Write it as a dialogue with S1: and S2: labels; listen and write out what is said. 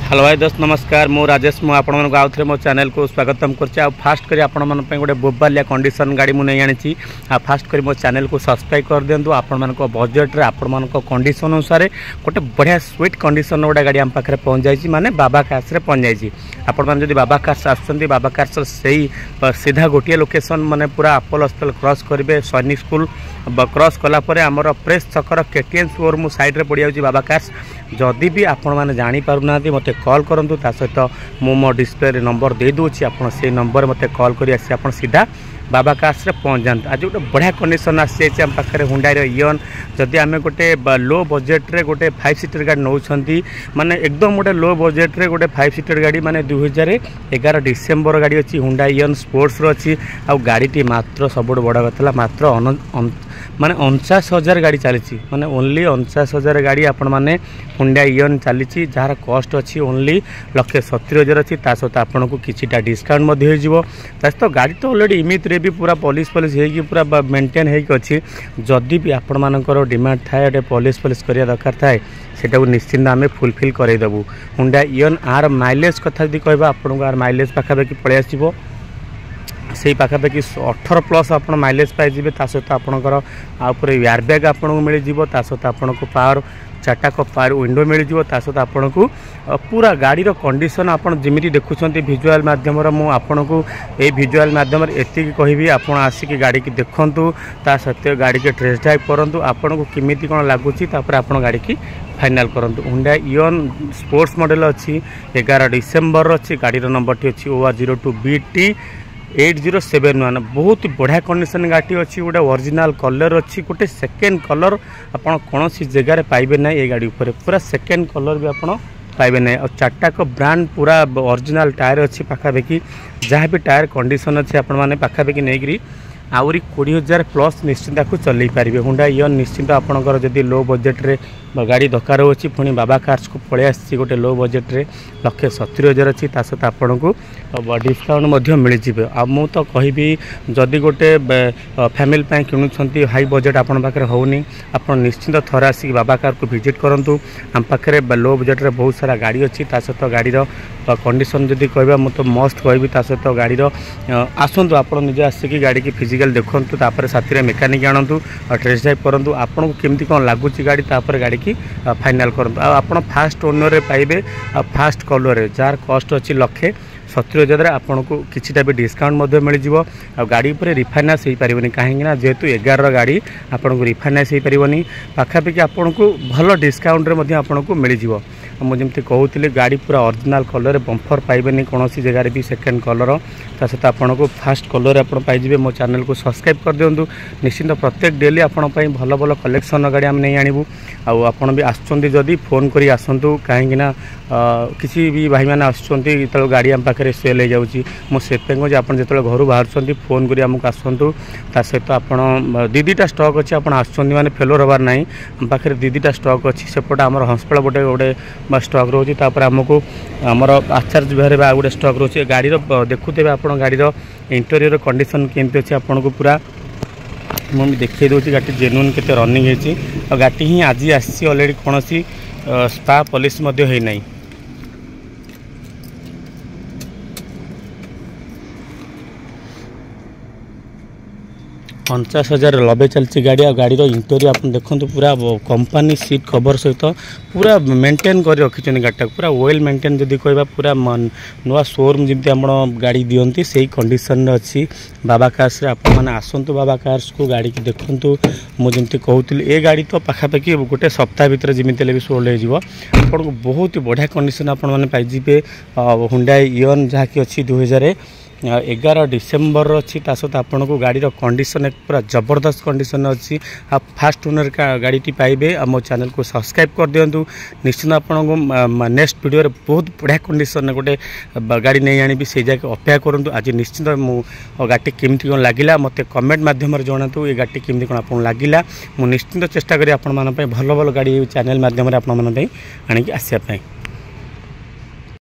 S1: Hello भाई दोस्त नमस्कार मु राजेश मु आपण आउ थे मो चैनल को स्वागतम कर फास्ट कर गोटे बोबालिया कंडीशन गाड़ी मुझे आनी फास्ट कर मो चैनल को सब्सक्राइब कर दिंतु आपण बजेट आपण कंडीशन अनुसार गोटे बढ़िया स्वीट कंडीशन गोटे गाड़ी आम पाखे पहुँच जाए माने बाबा कार्स रे पहुँच जाइए आपण जब बाबा कार्स आसुँच बाबा कार्स से सीधा गोटे लोकेशन माने पूरा अपोलो हॉस्पिटल क्रॉस करेंगे सैनिक स्कूल क्रॉस कलापर आमर प्रेस छकर केटीएम शोरूम साइड में पड़ जाऊँगी बाबा कार्स जदि भी आपण मैंने जापर ना मत कॉल करूँ ता सहित मु मो डिस्प्ले नंबर दे दूँगी आप से नंबर मत कॉल कर आप सीधा बाबा कार्स रे पहुँच जाते आज गोटे बढ़िया कंडीशन आसी आम पाखे हुंडाई इयन जदि आम गोटे लो बजेट रे गोटे 5 सीटर गाड़ी नौ माने एकदम गोटे लो बजेट रे गोटे 5 सीटर गाड़ी माने 2011 डिसेम्बर गाड़ी अच्छी हुंडाई इयन स्पोर्ट्स अच्छी आ गाड़ी मात्र सब बड़ कथा मात्र माने 49,000 गाड़ी चली माने ओनली 49,000 गाड़ी आपण मैंने हुंडाई इयन चली जार कॉस्ट अच्छी ओनली 1,70,000 अच्छी सहित आपन को किछिटा डिस्काउंट सहित गाड़ी तो ऑलरेडी इमित भी पूरा पॉलिश हो पूरा मेंटेन होगी जदि भी आपण मानकर डिमांड थाए गोटे पॉलिश करिया दरकार थाए सेटा निश्चिंत आम फुलफिल करदेबू हुंडाई इयन आर माइलेज कथा यदि कहबा आपन को आर माइलेज पाखापाखि पड़े आसो से पाखापाखि 18+ आप माइलेज पाइबे सहित आपणकर आउपर एयरबैग आपको मिल सहित आपन को पावर चार्टा को पावर विंडो मिल सहित आपन को पूरा गाड़ीर कंडीशन आप जमी देखुं विजुअल मध्यम आपन को ये विजुअल मध्यम एति कहि आप आसिक गाड़ी की देखूँ सहित गाड़ी के टेस्ट ड्राइव करूँ आपन को किमिति कौन लगुच आप गाड़ी की फाइनाल करूँ हुंडाई इयन स्पोर्ट्स मॉडल अच्छी 11 डिसेम्बर अच्छी गाड़ी नंबर टी अच्छी OR02BT 8071 बहुत बढ़िया कंडीशन गाड़ी अच्छी गोटे ओरिजिनल कलर अच्छी गोटे सेकेंड कलर आपड़ कौन सी जगार पाइबे ना ये गाड़ी उपर पूरा सेकेंड कलर भी आपड़ पाइबे ना और चार्टा को ब्रांड पूरा ओरिजिनल टायर अच्छी पाखापाखि जहाँ भी टायर कंडीशन अच्छी आपण मैंने पाखापाखि नहीं आउरी 20,000+ निश्चिंत को चल पारे हुंडाई इयन निश्चिंत आपंकर जदि लो बजेट रे गाड़ी दरकार अच्छी पुणी बाबा कार्स को पलि आसी गोटे लो बजेट रे 1,70,000 अच्छी सहित आपन को डिस्काउंट मिल जाए आ मु तो कहि जदि गोटे फैमिली किणुंट हाई बजेट आपन पाखे होनी आप निश्चिंत थर आसिक बाबा कार को विजिट करूँ आम पाखे लो बजेट रे बहुत सारा गाड़ी अच्छी सहित गाड़ीर कंडीशन जदि कहबा मु तो मस्ट कहबी सहित गाड़ीर आसतु आप निजे आसिक गाड़ी की फिजिकल देखूँ तापर साथी मेकानिक आणतु टेस्ट ड्राइव करूँ आपन को केमती कौन लगुच गाड़ी तापर गाड़ी की फाइनाल करूँ आप फास्ट ओनर रे पाइबे फास्ट कलर जार कॉस्ट अच्छी 1,70,000 आपन को किछिटा भी डिस्काउंट मिल जाए गाड़ी पर रिफाइनान्स हो पारे कहीं जेहेतु 11 गाड़ी आपन को रिफाइनान्स हो पारे पाखापाखि आपन को भल डिस्काउंट रे आपन को मिल जाए मुझे कहूली गाड़ी पूरा ओरिजिनल कलर बम्फर पाइबे कौन सी जगार भी सेकेंड कलर सहित आपन को फास्ट कलर आप पाइबे मो चैनल को सब्सक्राइब कर दिंतु निश्चिंत प्रत्येक डेली आपण भल भल कलेक्शन गाड़ी आम नहीं आणबू आपड़ भी आसुँच फोन कर आसतु कहीं किसी भी भाई मैंने आसुँच गाड़ी आम पाखे सेल हो जाऊँगी मुझे आप जो घर बाहर फोन कर आमको आसतु सहित आप दीटा स्टॉक अच्छी आप आसुँच फेलोर हबार ना आम पाखे दीटा स्टॉक अच्छी सेपटे आम हस्पिटाल गोटे गोटे स्टॉक रोचे आमको आमर आचार्य विहार आ गोटे स्टॉक रोचे गाड़ी देखुते आप गाड़ी इंटेरियर कंडीशन केमती अच्छी आपन को पूरा मुझे देखी दूसरी गाड़ी जेन्युइन के रनिंग होती गाड़ी ही आज आसी ऑलरेडी कौन सी स्पा पॉलिश होना 50,000 लबे चलती गाड़ी आ गाड़ी इंटेरियर आप देखो पूरा कंपनी सीट कवर सहित पूरा मेंटेन कर रखी गाड़ी पूरा वेल मेंटेन जदि कहबा पूरा नुआ शोरूम जमी आप गाड़ी दिखती से कंडीशन अच्छी बाबा कार्स आप आसतु बाबा कार्स को गाड़ी की देखूँ मुझे कहूली ये गाड़ी तो पाखापाखि गोटे सप्ताह भितर जमी भी सोल्ड हो आपको बहुत बढ़िया कंडीशन आपजे हुंडाई इयन जहाँकि अच्छी 2011 डिसेम्बर अच्छी सहित आपन को गाड़ी कंडीशन पूरा जबरदस्त कंडीशन अच्छी आप फास्ट ओनर का गाड़ी पाइबे मो चैनल को सब्सक्राइब कर दिंतु निश्चित आपन को नेक्स्ट वीडियो रे बहुत बढ़िया कंडीशन गोटे गाड़ी नहीं आनी से जाके अपेक्षा करूँ आज निश्चित मु गाड़ी केमती कौन लगिला मत कमेंट मध्यम जनातु ये गाड़ी केमती कौन आपको लगिला मु निश्चित चेष्टा करी आपण भल भल गाड़ी चैनल मध्यम आपकी आसिया।